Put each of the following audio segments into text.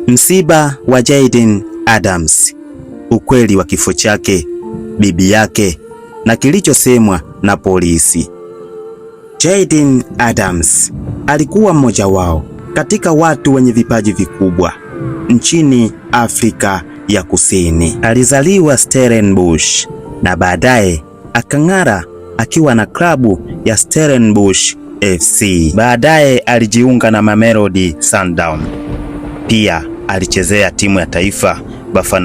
Msiba wa Jayden Adams, ukweli wa kifo chake, bibi yake na kilichosemwa na polisi. Jayden Adams alikuwa mmoja wao katika watu wenye vipaji vikubwa nchini Afrika ya Kusini. Alizaliwa Stellenbosch na baadaye akang'ara akiwa na klabu ya Stellenbosch FC. Baadaye alijiunga na Mamelodi Sundowns. Pia alichezea timu ya taifa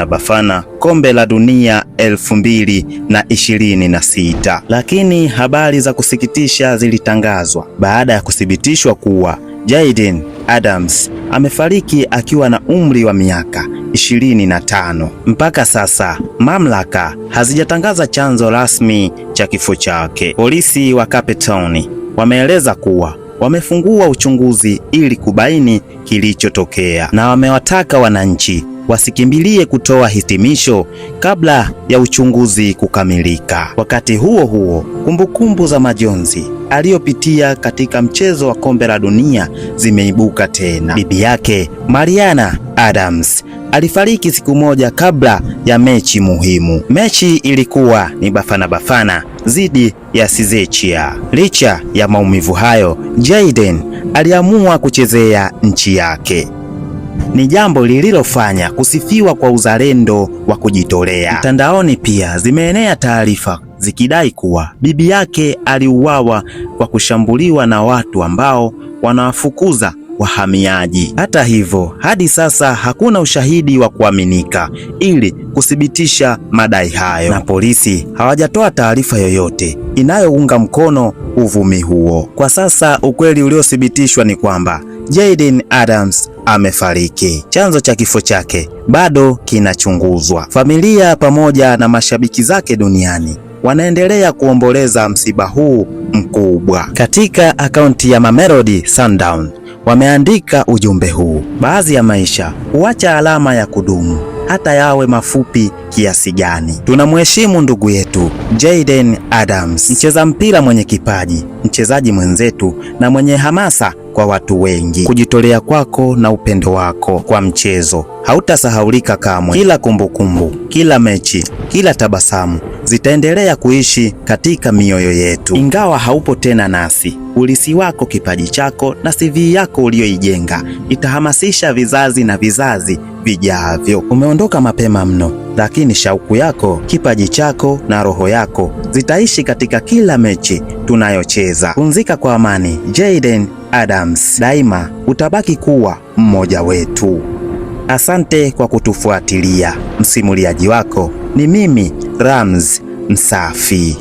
Bafana kombe la dunia 2026. Lakini habari za kusikitisha zilitangazwa baada ya kuthibitishwa kuwa Jayden Adams amefariki akiwa na umri wa miaka 25. Mpaka sasa mamlaka hazijatangaza chanzo rasmi cha kifo chake. Polisi wa Cape Town wameeleza kuwa wamefungua uchunguzi ili kubaini kilichotokea, na wamewataka wananchi wasikimbilie kutoa hitimisho kabla ya uchunguzi kukamilika. Wakati huo huo, kumbukumbu za majonzi aliyopitia katika mchezo wa kombe la dunia zimeibuka tena. Bibi yake Mariana Adams alifariki siku moja kabla ya mechi muhimu. Mechi ilikuwa ni Bafana dhidi ya Czechia. Licha ya maumivu hayo, Jayden aliamua kuchezea nchi yake. Ni jambo lililofanya kusifiwa kwa uzalendo wa kujitolea. Mtandaoni pia zimeenea taarifa zikidai kuwa bibi yake aliuawa kwa kushambuliwa na watu ambao wanawafukuza wahamiaji. Hata hivyo, hadi sasa hakuna ushahidi wa kuaminika ili kuthibitisha madai hayo, na polisi hawajatoa taarifa yoyote inayounga mkono uvumi huo. Kwa sasa ukweli uliothibitishwa ni kwamba Jayden Adams amefariki. Chanzo cha kifo chake bado kinachunguzwa. Familia pamoja na mashabiki zake duniani wanaendelea kuomboleza msiba huu mkubwa. Katika akaunti ya Mamelodi Sundowns wameandika ujumbe huu: baadhi ya maisha huacha alama ya kudumu, hata yawe mafupi kiasi gani. Tunamheshimu ndugu yetu Jayden Adams, mcheza mpira mwenye kipaji, mchezaji mwenzetu na mwenye hamasa kwa watu wengi. Kujitolea kwako na upendo wako kwa mchezo hautasahaulika kamwe. Kila kumbukumbu, kila mechi, kila tabasamu zitaendelea kuishi katika mioyo yetu. Ingawa haupo tena nasi, ulisi wako, kipaji chako na CV yako uliyoijenga itahamasisha vizazi na vizazi vijavyo. Umeondoka mapema mno, lakini shauku yako, kipaji chako na roho yako zitaishi katika kila mechi tunayocheza. Pumzika kwa amani. Jayden Adams, daima utabaki kuwa mmoja wetu. Asante kwa kutufuatilia. Msimuliaji wako ni mimi, Ramz Msafi.